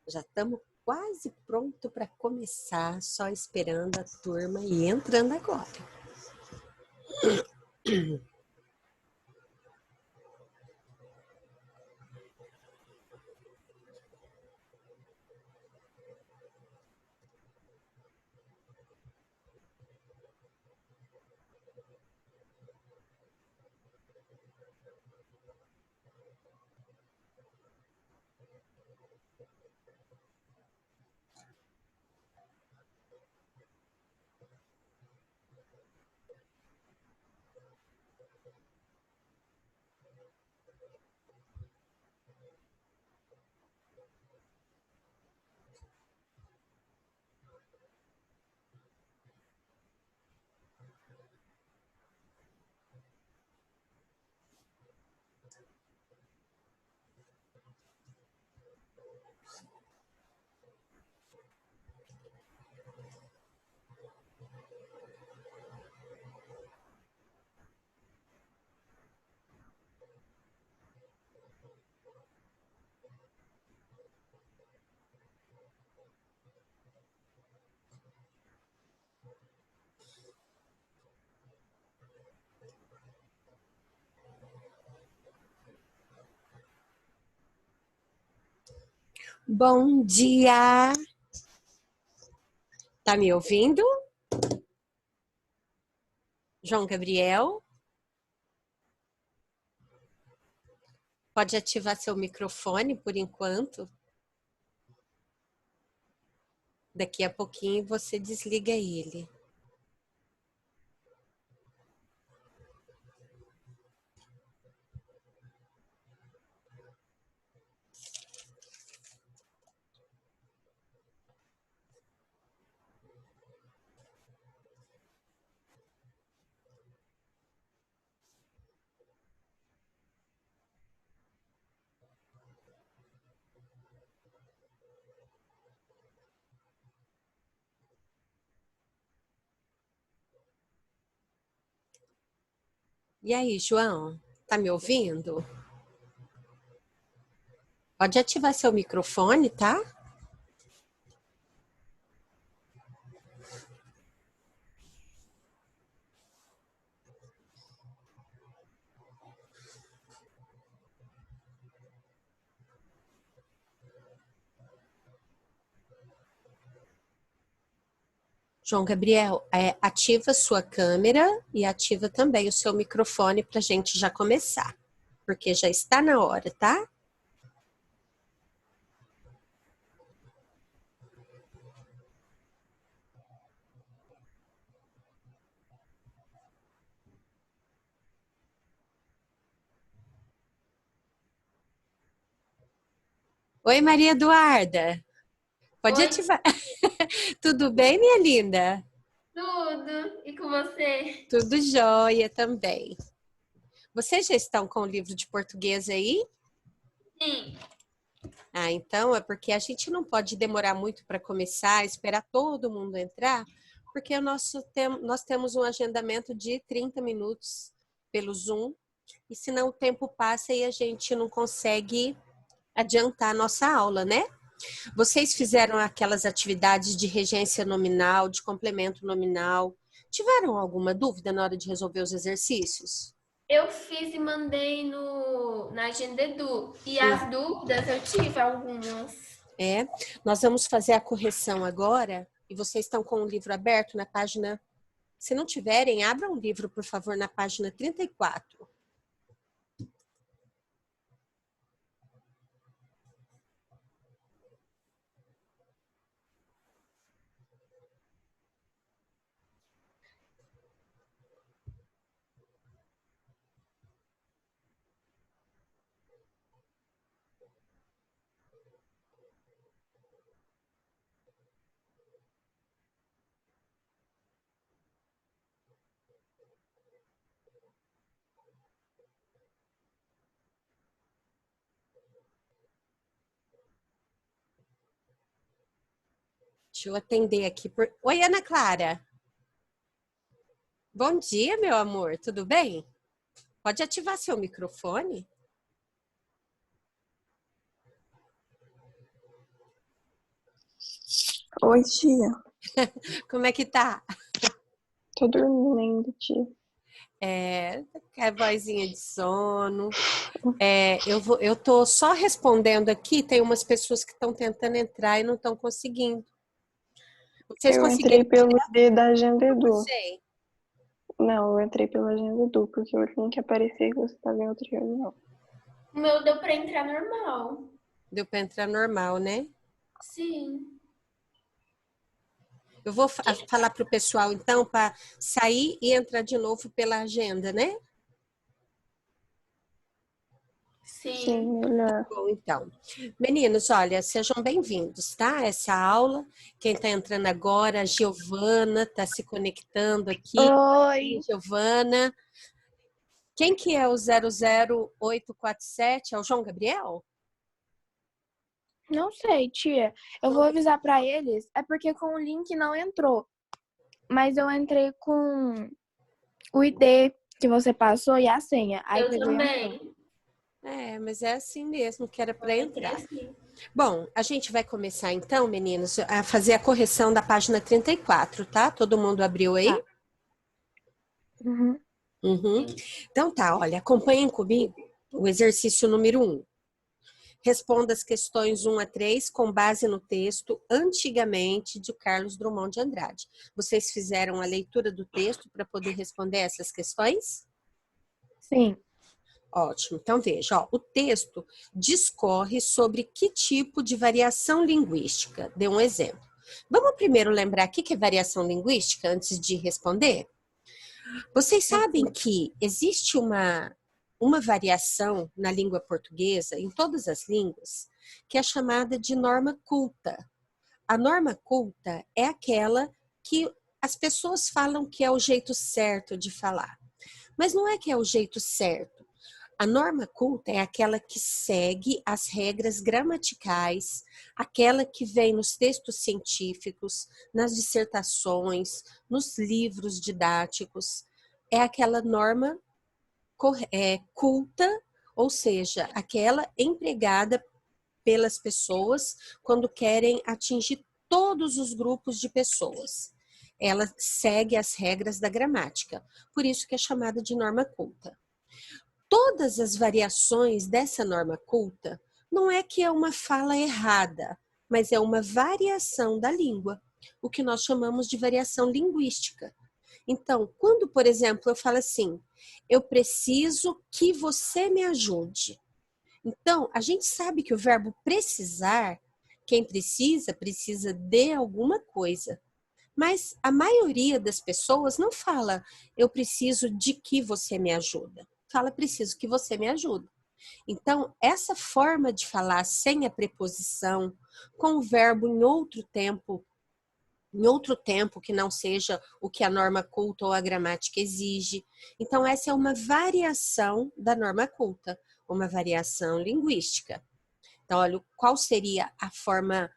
Já estamos quase pronto para começar, só esperando a turma e entrando agora. Bom dia! Tá me ouvindo? João Gabriel? Pode ativar seu microfone por enquanto. Daqui a pouquinho você desliga ele. E aí, João? Tá me ouvindo? Pode ativar seu microfone, tá? João Gabriel, ativa sua câmera e ativa também o seu microfone para a gente já começar, porque já está na hora, tá? Oi, Maria Eduarda. Pode Oi, ativar. Tudo bem, minha linda? tudo. E com você? Tudo jóia também. Vocês já estão com o livro de português aí? Sim, Ah, então é porque a gente não pode demorar muito para começar, esperar todo mundo entrar, porque nós temos um agendamento de 30 minutos pelo Zoom, e senão o tempo passa e a gente não consegue adiantar a nossa aula, né? Vocês fizeram aquelas atividades de regência nominal, de complemento nominal. Tiveram alguma dúvida na hora de resolver os exercícios? eu fiz e mandei no, na Agenda Edu. E Hum, as dúvidas eu tive algumas. É, nós vamos fazer a correção agora e vocês estão com o livro aberto na página. Se não tiverem, abra um livro, por favor, na página 34. Deixa eu atender aqui. Oi, Ana Clara. Bom dia, meu amor, tudo bem? Pode ativar seu microfone? Oi, tia. Como é que tá? Tô dormindo, tia. É vozinha de sono. Eu tô só respondendo aqui, tem umas pessoas que estão tentando entrar e não estão conseguindo. Vocês Eu entrei conseguiram pelo ID da Agenda por Edu. você? Não, eu entrei pela Agenda Edu, porque o link aparecia que você estava em outra reunião. O meu deu para entrar normal. Deu para entrar normal, né? Sim. Eu vou falar para o pessoal, então, para sair e entrar de novo pela agenda, né? Sim. Sim, melhor. Bom, então, meninos, olha, sejam bem-vindos, tá? Essa aula, quem está entrando agora, a Giovana está se conectando aqui. Oi, Oi. Giovana. Quem que é o 00847? É o João Gabriel? Não sei, tia. Eu vou avisar pra eles. É porque com o link não entrou. Mas eu entrei com o ID que você passou e a senha. Aí Eu pegou e entrou. também. Mas é assim mesmo que era para Eu entrei entrar. assim. Bom, a gente vai começar então, meninos, a fazer a correção da página 34, tá? Todo mundo abriu aí? Tá. Uhum. Uhum. Então tá, olha, acompanhem comigo o exercício número 1. Responda as questões 1 a 3 com base no texto Antigamente, de Carlos Drummond de Andrade. Vocês fizeram a leitura do texto para poder responder essas questões? Sim. Ótimo. Então veja, ó, o texto discorre sobre que tipo de variação linguística. Dê um exemplo. Vamos primeiro lembrar o que é variação linguística antes de responder? Vocês sabem que existe uma variação na língua portuguesa, em todas as línguas, que é chamada de norma culta. A norma culta é aquela que as pessoas falam que é o jeito certo de falar. Mas não é que é o jeito certo. A norma culta é aquela que segue as regras gramaticais, aquela que vem nos textos científicos, nas dissertações, nos livros didáticos. É aquela norma culta, ou seja, aquela empregada pelas pessoas quando querem atingir todos os grupos de pessoas. Ela segue as regras da gramática, por isso que é chamada de norma culta. Todas as variações dessa norma culta não é que é uma fala errada, mas é uma variação da língua, o que nós chamamos de variação linguística. Então, quando, por exemplo, eu falo assim, eu preciso que você me ajude. Então, a gente sabe que o verbo precisar, quem precisa, precisa de alguma coisa. Mas a maioria das pessoas não fala, eu preciso de que você me ajuda. Fala, preciso que você me ajude. Então, essa forma de falar sem a preposição, com o verbo em outro tempo que não seja o que a norma culta ou a gramática exige. Então, essa é uma variação da norma culta, uma variação linguística. Então, olha, qual seria a forma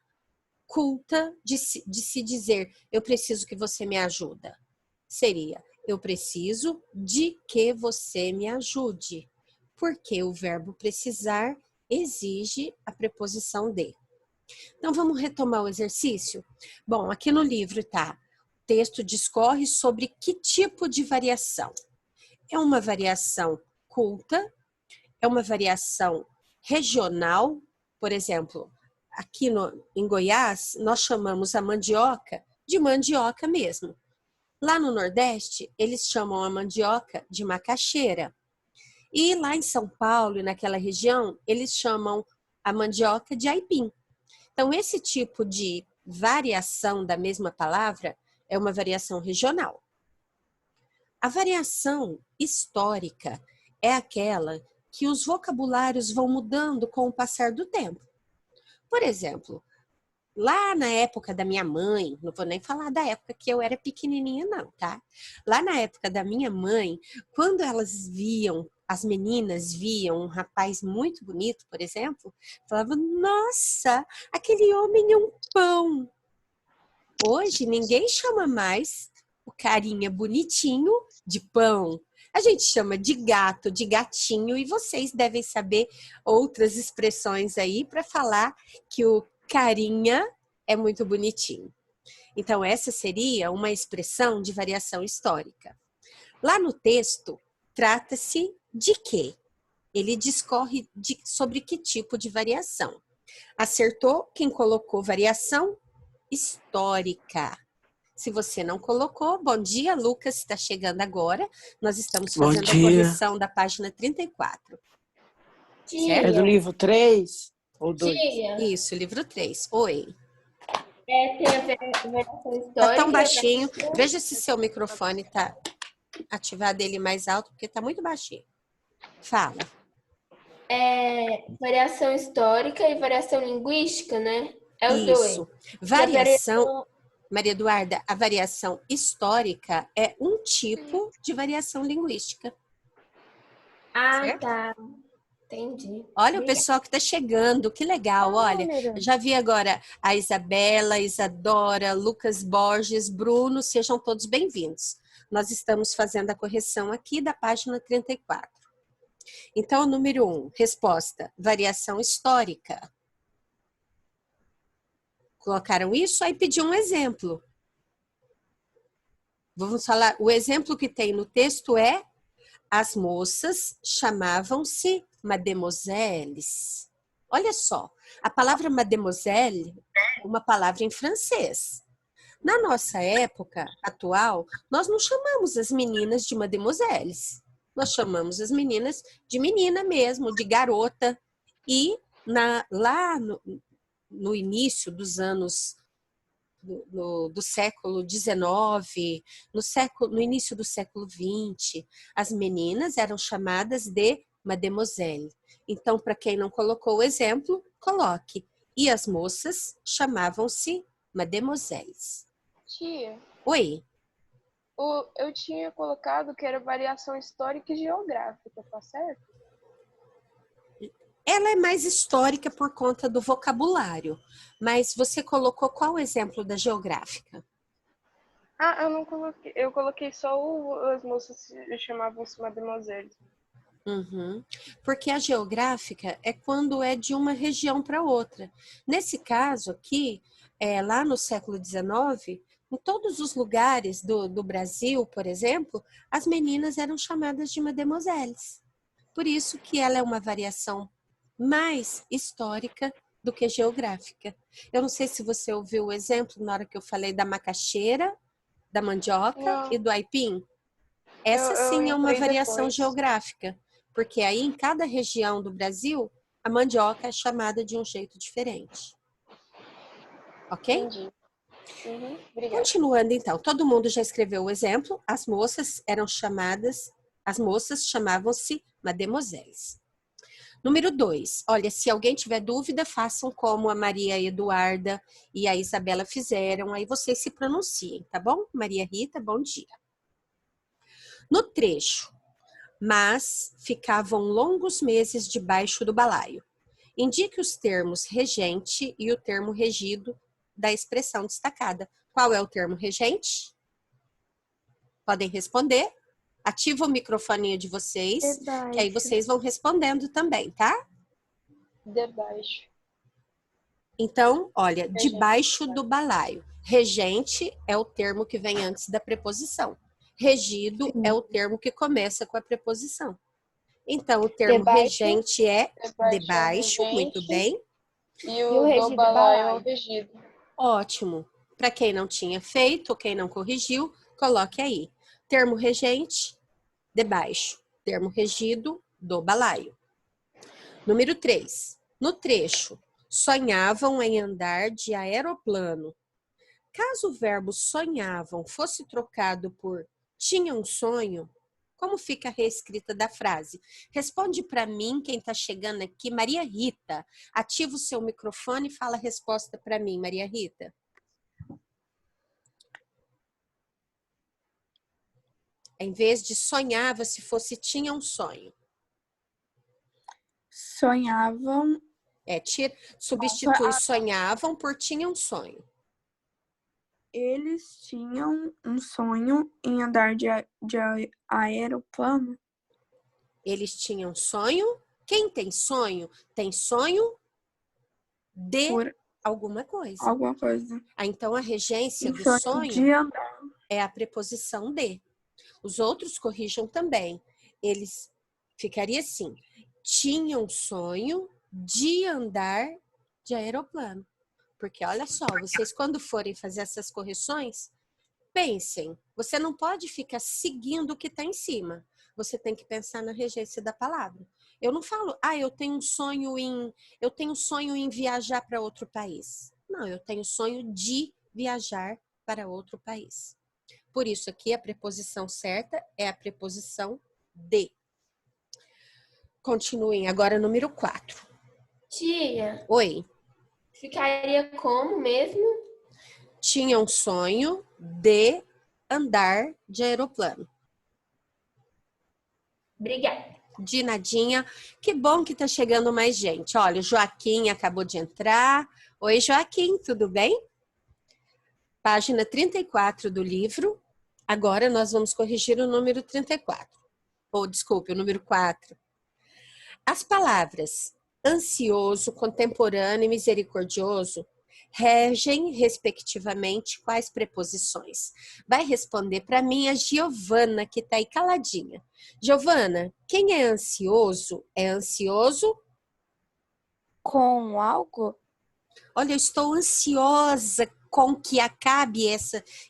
culta de se dizer eu preciso que você me ajuda? Seria eu preciso de que você me ajude, porque o verbo precisar exige a preposição de. Então vamos retomar o exercício? Bom, aqui no livro tá, o texto discorre sobre que tipo de variação. É uma variação culta, é uma variação regional, por exemplo, aqui em Goiás, nós chamamos a mandioca de mandioca mesmo. Lá no Nordeste, eles chamam a mandioca de macaxeira. E lá em São Paulo e naquela região, eles chamam a mandioca de aipim. Então, esse tipo de variação da mesma palavra é uma variação regional. A variação histórica é aquela que os vocabulários vão mudando com o passar do tempo. Por exemplo, lá na época da minha mãe, não vou nem falar da época que eu era pequenininha não, tá? Lá na época da minha mãe, quando elas viam, as meninas viam um rapaz muito bonito, por exemplo, falavam, nossa, aquele homem é um pão. Hoje ninguém chama mais o carinha bonitinho de pão. A gente chama de gato, de gatinho, e vocês devem saber outras expressões aí para falar que o carinha é muito bonitinho. Então, essa seria uma expressão de variação histórica. Lá no texto, trata-se de quê? Ele discorre sobre que tipo de variação. Acertou quem colocou variação histórica. Se você não colocou, bom dia, Lucas, está chegando agora. Nós estamos fazendo a correção da página 34. Tia, É do livro 3 ou 2? tia, Isso, livro 3. Oi. tem a variação histórica. Tá tão e a baixinho. variação- Veja se seu microfone está ativado ele mais alto, porque está muito baixinho. Fala. variação histórica e variação linguística, né? É os dois. Isso. E a Variação, Maria Eduarda, a variação histórica é um tipo de variação linguística. Ah, certo? tá. Entendi. Olha o pessoal que está chegando, que legal, olha. Mira. Já vi agora a Isabela, Isadora, Lucas Borges, Bruno, sejam todos bem-vindos. Nós estamos fazendo a correção aqui da página 34. Então, número 1, resposta, variação histórica. Colocaram isso, aí pediu um exemplo. Vamos falar, o exemplo que tem no texto é: as moças chamavam-se mademoiselles. Olha só, a palavra mademoiselle é uma palavra em francês. Na nossa época atual, nós não chamamos as meninas de mademoiselles. Nós chamamos as meninas de menina mesmo, de garota. E lá no início dos anos do século XIX, no início do século XX, as meninas eram chamadas de mademoiselle. Então, para quem não colocou o exemplo, coloque. E as moças chamavam-se mademoiselles. Tia, Oi, eu tinha colocado que era variação histórica e geográfica, tá certo? ela é mais histórica por conta do vocabulário, mas você colocou qual exemplo da geográfica? Ah, eu não coloquei. Eu coloquei só as moças chamavam-se mademoiselle. Uhum. Porque a geográfica é quando é de uma região para outra. Nesse caso aqui, lá no século XIX, em todos os lugares do Brasil, por exemplo, as meninas eram chamadas de mademoiselles. Por isso que ela é uma variação mais histórica do que geográfica. Eu não sei se você ouviu o exemplo na hora que eu falei da macaxeira, da mandioca Não. e do aipim. Essa Eu sim é uma entrei variação depois. geográfica, porque aí em cada região do Brasil, a mandioca é chamada de um jeito diferente. Ok? Entendi. Uhum, obrigada. Continuando então, todo mundo já escreveu o exemplo, as moças chamavam-se mademoiselles. Número 2, olha, se alguém tiver dúvida, façam como a Maria Eduarda e a Isabela fizeram, aí vocês se pronunciem, tá bom? Maria Rita, bom dia. No trecho, mas ficavam longos meses debaixo do balaio. Indique os termos regente e o termo regido da expressão destacada. Qual é o termo regente? Podem responder. Ativa o microfone de vocês, que aí vocês vão respondendo também, tá? Debaixo. Então, olha, Regente. debaixo do balaio. Regente é o termo que vem antes da preposição. Regido é o termo que começa com a preposição. Então, o termo Debaixo. regente é debaixo, é o muito regente, bem. E o o regido do é balaio é o balaio. regido. Ótimo. Para quem não tinha feito, ou quem não corrigiu, coloque aí. Termo regente, debaixo. Termo regido, do balaio. Número 3. No trecho, sonhavam em andar de aeroplano. Caso o verbo sonhavam fosse trocado por tinha um sonho, como fica a reescrita da frase? Responde para mim, quem está chegando aqui, Maria Rita. Ativa o seu microfone e fala a resposta para mim, Maria Rita. Em vez de sonhava, se fosse tinha um sonho. Sonhavam. Substitui sonhavam por tinha um sonho. Eles tinham um sonho em andar de aeroplano. Eles tinham sonho. Quem tem sonho de Por alguma coisa. alguma coisa. Então, a regência do Sonho sonho de andar. é a preposição de. Os outros corrijam também. Eles ficaria assim: tinham sonho de andar de aeroplano. Porque olha só, vocês quando forem fazer essas correções, pensem, você não pode ficar seguindo o que está em cima. Você tem que pensar na regência da palavra. Eu não falo, eu tenho sonho em viajar para outro país. Não, eu tenho sonho de viajar para outro país. Por isso aqui a preposição certa é a preposição de. Continuem agora número 4. Tia, Oi. ficaria como mesmo? Tinha um sonho de andar de aeroplano. Obrigada. De nadinha. Que bom que tá chegando mais gente. Olha, o Joaquim acabou de entrar. Oi, Joaquim, tudo bem? Página 34 do livro. Agora nós vamos corrigir o número 34. Ou, desculpe, o número 4. As palavras ansioso, contemporâneo e misericordioso regem, respectivamente, quais preposições? Vai responder para mim a Giovana, que está aí caladinha. Giovana, quem é ansioso Com algo? olha, eu estou ansiosa com que acabe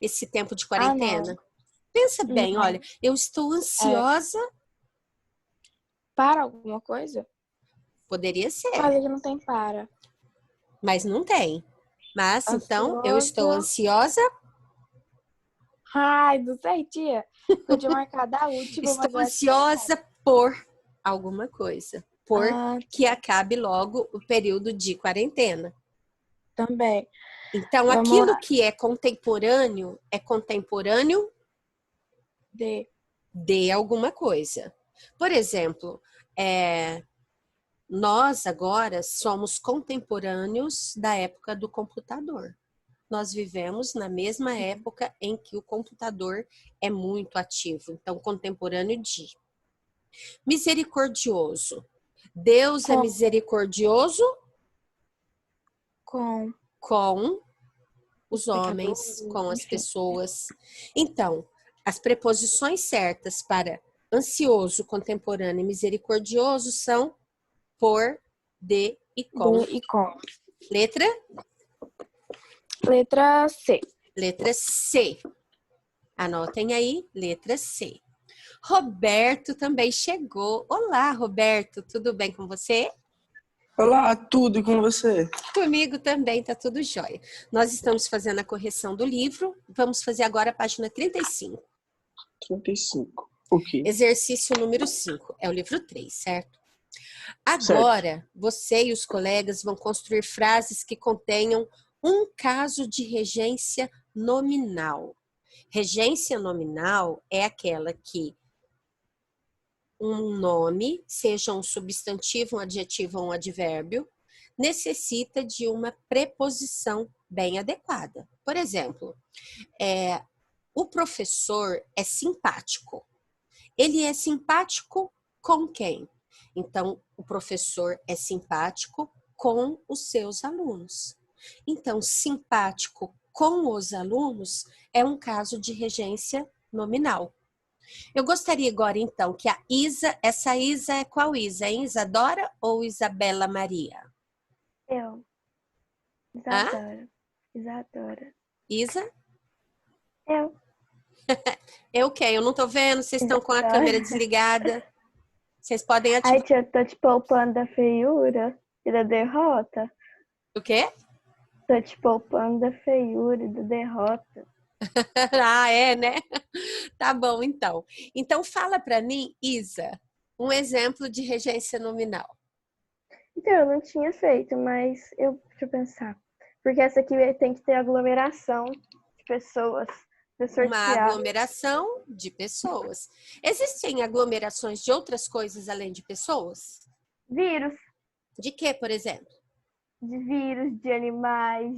esse tempo de quarentena. Não. Pensa bem, Não. olha, eu estou ansiosa. Para alguma coisa? Poderia ser, Mas ele não tem para. mas não tem. Mas, então, eu estou ansiosa. Ai, não sei, tia. Podia marcar da última, mas Estou eu acho que não. ansiosa por alguma coisa. Por Ah, que acabe logo o período de quarentena. também. Então, Vamos aquilo lá. que é contemporâneo de alguma coisa. Por exemplo, nós agora somos contemporâneos da época do computador. Nós vivemos na mesma época em que o computador é muito ativo. Então, contemporâneo de. Misericordioso. Deus é Com. misericordioso Com. com os homens, Pecadores, com as enfim. pessoas. Então, as preposições certas para ansioso, contemporâneo e misericordioso são por, de e com. De e com. Letra? Letra C. Letra C. Anotem aí, letra C. Roberto também chegou. Olá, Roberto, tudo bem com você? Olá, tudo e com você? Comigo também, tá tudo jóia. Nós estamos fazendo a correção do livro. Vamos fazer agora a página 35. 35. O quê? Exercício número 5. É o livro 3, certo? Agora, você e os colegas vão construir frases que contenham um caso de regência nominal. Regência nominal é aquela que um nome, seja um substantivo, um adjetivo ou um advérbio, necessita de uma preposição bem adequada. Por exemplo, o professor é simpático. Ele é simpático com quem? Então, o professor é simpático com os seus alunos. Então, simpático com os alunos é um caso de regência nominal. Eu gostaria agora, então, que a Isa, essa Isa é qual Isa? Hein? Isadora ou Isabela Maria? Eu. Isadora. Isadora. Isa? Eu. Eu quem? Eu não tô vendo, vocês estão com a câmera desligada. Vocês podem Ai, ativar. tia, eu tô te poupando da feiura e da derrota. O quê? Tô te poupando da feiura e da derrota. Ah, é, né? Tá bom, então. Então, fala para mim, Isa, um exemplo de regência nominal. Então, eu não tinha feito, mas deixa eu pensar. Porque essa aqui tem que ter aglomeração de pessoas para Uma sortear. aglomeração de pessoas. Existem aglomerações de outras coisas além de pessoas? Vírus. De quê, por exemplo? De vírus, de animais,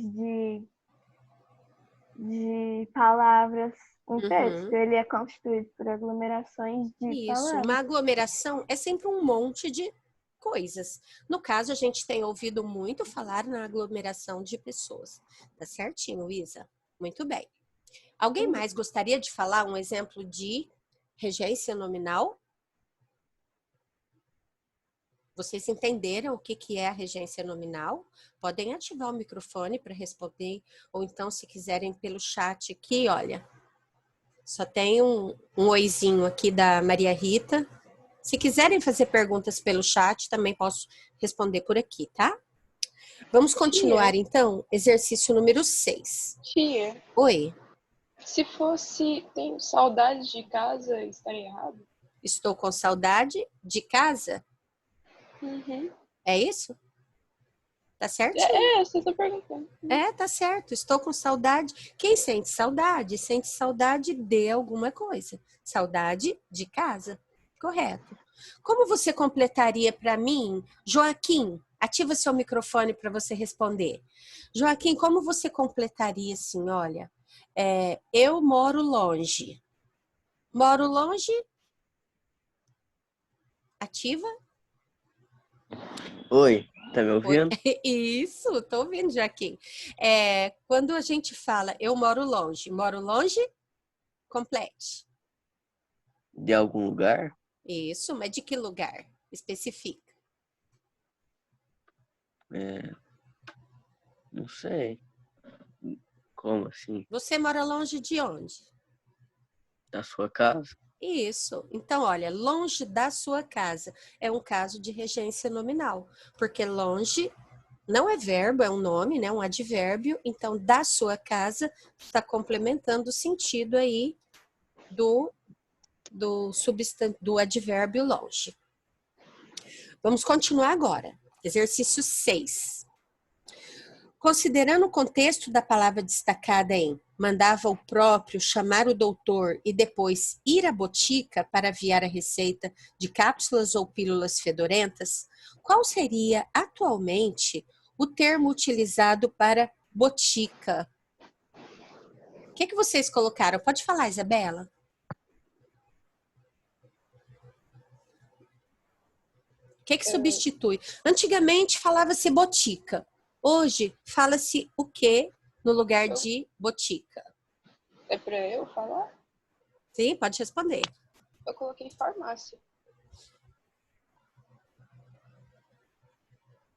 de palavras. Um Uhum. texto, ele é constituído por aglomerações de Isso, palavras. uma aglomeração é sempre um monte de coisas. No caso, a gente tem ouvido muito falar na aglomeração de pessoas. Tá certinho, Isa? Muito bem. Alguém mais gostaria de falar um exemplo de regência nominal? Vocês entenderam o que é a regência nominal? Podem ativar o microfone para responder, ou então, se quiserem, pelo chat aqui, olha. Só tem um oizinho aqui da Maria Rita. Se quiserem fazer perguntas pelo chat, também posso responder por aqui, tá? Vamos continuar, então. Exercício número 6. Tia, Oi, se fosse tenho saudade de casa, estaria errado? estou com saudade de casa? Uhum. É isso? Tá certinho? É, você tá perguntando. É, tá certo. Estou com saudade. Quem sente saudade? Sente saudade de alguma coisa. Saudade de casa. Correto. Como você completaria para mim, Joaquim? Ativa seu microfone para você responder. Joaquim, como você completaria assim? Olha, eu moro longe. Moro longe? Ativa? Oi, tá me ouvindo? Isso, tô ouvindo, Joaquim. Quando a gente fala eu moro longe, complete. De algum lugar? Isso, mas de que lugar? Especifica. Não sei. Como assim? Você mora longe de onde? Da sua casa? Isso. Então, olha, longe da sua casa é um caso de regência nominal, porque longe não é verbo, é um nome, né? Um advérbio. Então, da sua casa está complementando o sentido aí do advérbio longe. Vamos continuar agora. Exercício 6. Considerando o contexto da palavra destacada em mandava o próprio chamar o doutor e depois ir à botica para aviar a receita de cápsulas ou pílulas fedorentas, qual seria atualmente o termo utilizado para botica? O que vocês colocaram? Pode falar, Isabela. O que substitui? Antigamente falava-se botica. Hoje fala-se o que no lugar de botica? É pra eu falar? Sim, pode responder. Eu coloquei farmácia.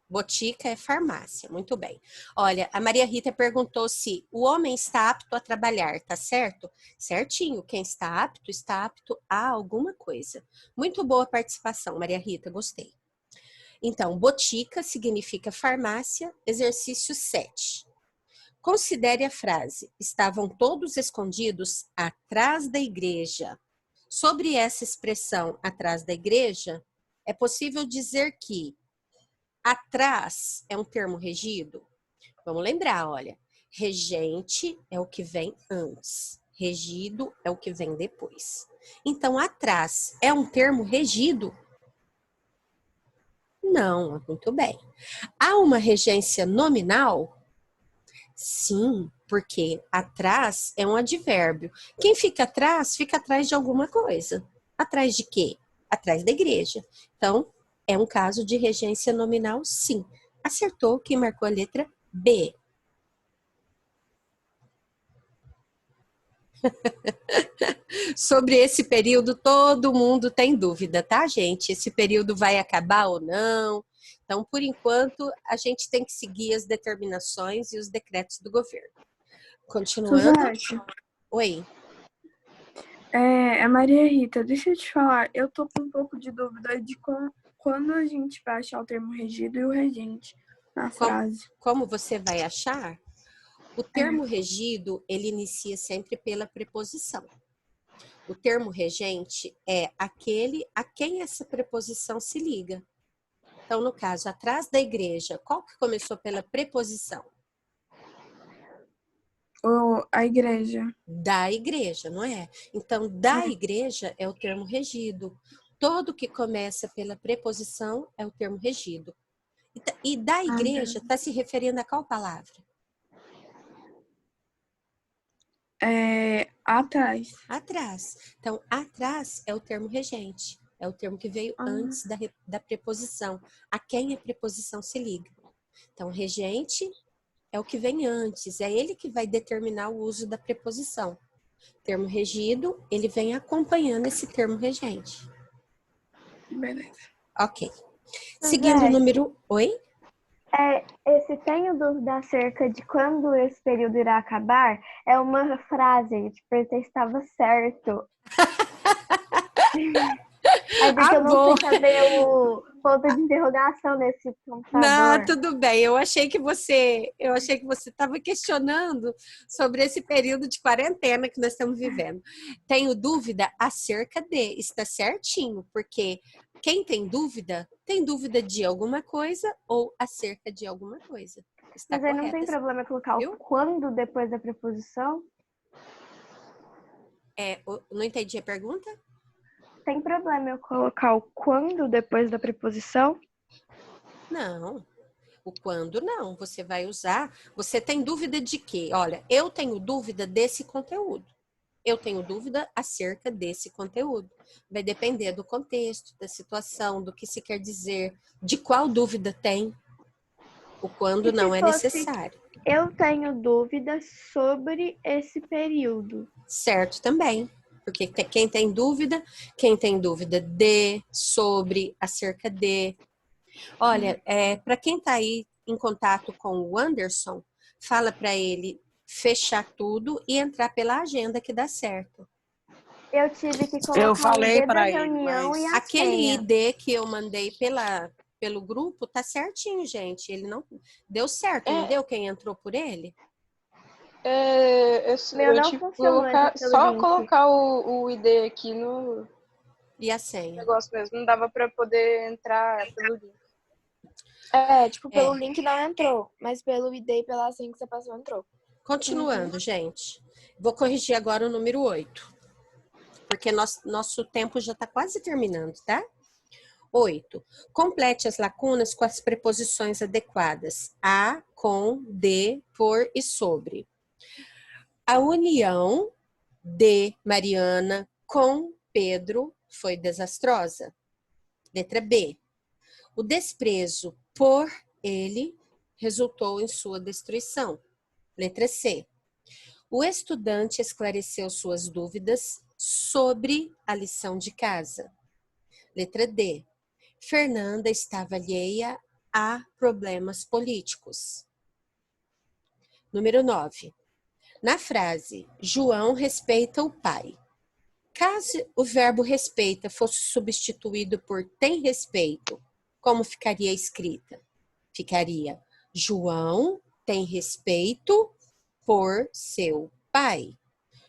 Botica é farmácia, muito bem. Olha, a Maria Rita perguntou se o homem está apto a trabalhar, tá certo? Certinho, quem está apto a alguma coisa. Muito boa participação, Maria Rita, gostei. Então, botica significa farmácia, exercício 7. Considere a frase, estavam todos escondidos atrás da igreja. Sobre essa expressão, atrás da igreja, é possível dizer que atrás é um termo regido? Vamos lembrar, olha, regente é o que vem antes, regido é o que vem depois. Então, atrás é um termo regido? Não, muito bem. Há uma regência nominal? Sim, porque atrás é um advérbio. Quem fica atrás de alguma coisa. Atrás de quê? Atrás da igreja. Então, é um caso de regência nominal, sim. Acertou quem marcou a letra B. Sobre esse período, todo mundo tem dúvida, tá, gente? Esse período vai acabar ou não? Então, por enquanto, a gente tem que seguir as determinações e os decretos do governo. Continuando. Suzete, Oi. a Maria Rita, deixa eu te falar, eu tô com um pouco de dúvida de quando a gente vai achar o termo regido e o regente na frase. Como você vai achar? O termo regido, ele inicia sempre pela preposição. O termo regente é aquele a quem essa preposição se liga. Então, no caso, atrás da igreja, qual que começou pela preposição? A igreja. Da igreja, não é? Então, da igreja é o termo regido. Todo que começa pela preposição é o termo regido. E da igreja está se referindo a qual palavra? Atrás. Atrás. Então, atrás é o termo regente. É o termo que veio antes da preposição. A quem a preposição se liga. Então, regente é o que vem antes. É ele que vai determinar o uso da preposição. Termo regido, ele vem acompanhando esse termo regente. Beleza. Ok. Seguindo o número... Oi? Esse tenho dúvida acerca de quando esse período irá acabar é uma frase, tipo, ele estava certo. É porque eu não sei cadê o ponto de interrogação nesse computador. Não, tudo bem. Eu achei que você estava questionando sobre esse período de quarentena que nós estamos vivendo. Tenho dúvida acerca de, está certinho, porque quem tem dúvida de alguma coisa ou acerca de alguma coisa. Está Mas aí não correto, tem problema colocar viu? o quando depois da preposição? Não entendi a pergunta? Tem problema eu colocar o quando depois da preposição? Não. O quando não, você vai usar. Você tem dúvida de quê? Olha, eu tenho dúvida desse conteúdo. Eu tenho dúvida acerca desse conteúdo. Vai depender do contexto, da situação, do que se quer dizer, de qual dúvida tem. O quando não é necessário. Eu tenho dúvidas sobre esse período. Certo também. Porque quem tem dúvida de, sobre, acerca de. Olha, para quem está aí em contato com o Anderson, fala para ele fechar tudo e entrar pela agenda que dá certo. Eu tive que colocar Eu falei o ID da para ele, reunião mas e a Aquele senha. ID que eu mandei pelo grupo tá certinho, gente. Ele não deu certo, não deu quem entrou por ele? Meu Eu não tive que funcionou colocar, pelo só link. colocar o ID aqui no E a senha? negócio mesmo. Não dava pra poder entrar pelo link. Pelo link não entrou, mas pelo ID e pela senha que você passou entrou. Continuando, gente. Vou corrigir agora o número 8. Porque nosso tempo já está quase terminando, tá? 8. Complete as lacunas com as preposições adequadas. A, com, de, por e sobre. A união de Mariana com Pedro foi desastrosa. Letra B. O desprezo por ele resultou em sua destruição. Letra C. O estudante esclareceu suas dúvidas sobre a lição de casa. Letra D. Fernanda estava alheia a problemas políticos. Número 9. Na frase, João respeita o pai. Caso o verbo respeita fosse substituído por tem respeito, como ficaria escrita? Ficaria, João tem respeito por seu pai.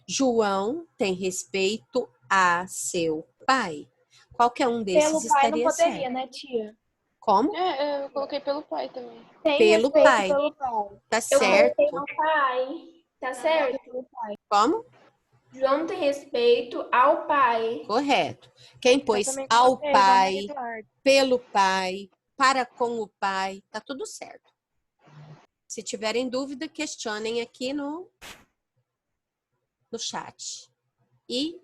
João tem respeito a seu pai. Qualquer um desses Pelo pai não estaria poderia, certo. né, tia? Como? Eu coloquei pelo pai também. Tem Pelo respeito pai. pelo pai. Tá Eu certo. coloquei ao pai. Tá certo? Como? João tem respeito ao pai. Correto. Quem pôs também ao coloquei, pai, João Eduardo. pelo pai, para com o pai, tá tudo certo. Se tiverem dúvida, questionem aqui no chat. E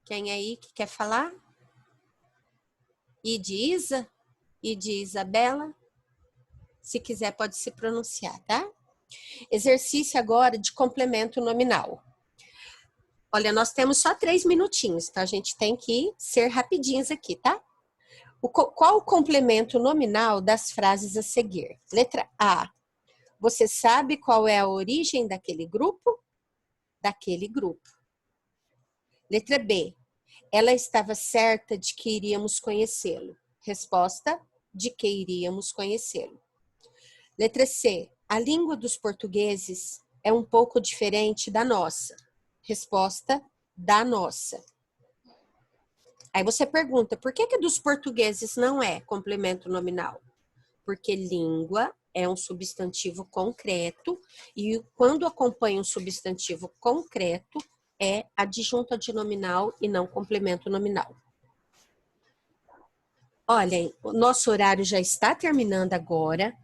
quem aí que quer falar? E de Isa? E de Isabela? Se quiser, pode se pronunciar, tá? Exercício agora de complemento nominal. Olha, nós temos só 3 minutinhos, então a gente tem que ser rapidinhos aqui, tá? Qual o complemento nominal das frases a seguir? Letra A. Você sabe qual é a origem daquele grupo? Daquele grupo. Letra B. Ela estava certa de que iríamos conhecê-lo. Resposta: de que iríamos conhecê-lo. Letra C. A língua dos portugueses é um pouco diferente da nossa. Resposta: da nossa. Aí você pergunta, por que dos portugueses não é complemento nominal? Porque língua é um substantivo concreto e quando acompanha um substantivo concreto é adjunto adnominal e não complemento nominal. Olhem, o nosso horário já está terminando agora.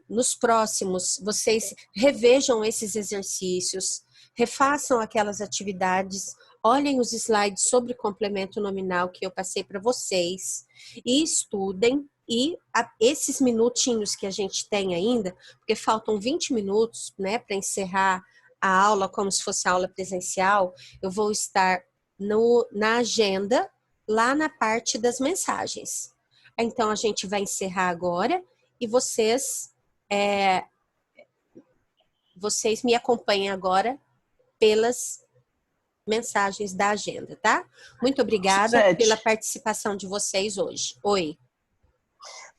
nos próximos, vocês revejam esses exercícios, refaçam aquelas atividades, olhem os slides sobre complemento nominal que eu passei para vocês e estudem. E esses minutinhos que a gente tem ainda, porque faltam 20 minutos, né, para encerrar a aula como se fosse aula presencial, eu vou estar na agenda, lá na parte das mensagens. Então, a gente vai encerrar agora e vocês me acompanhem agora pelas mensagens da agenda, tá? Muito obrigada Suzete. pela participação de vocês hoje. Oi.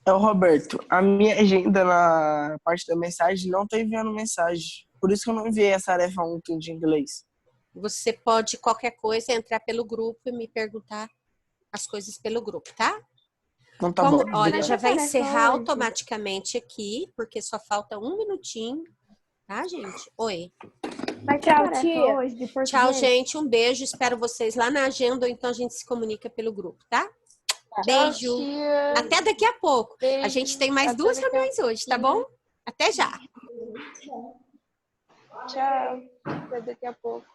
É o Roberto. A minha agenda na parte da mensagem não tá enviando mensagem. Por isso que eu não enviei essa tarefa ontem de inglês. Você pode, qualquer coisa, entrar pelo grupo e me perguntar as coisas pelo grupo, tá? Então tá bom. Olha, já vai Tarefa encerrar hoje. automaticamente aqui, porque só falta um minutinho, tá, gente? Oi. Vai ter Tchau, tarefa tia. hoje de português? Tchau, gente. Um beijo. Espero vocês lá na agenda ou então a gente se comunica pelo grupo, tá? Beijo. Tchau, tia. Até daqui a pouco. A Beijo. gente tem mais Até 2 daqui a reuniões hoje, tá bom? Até já. Tchau. Até daqui a pouco.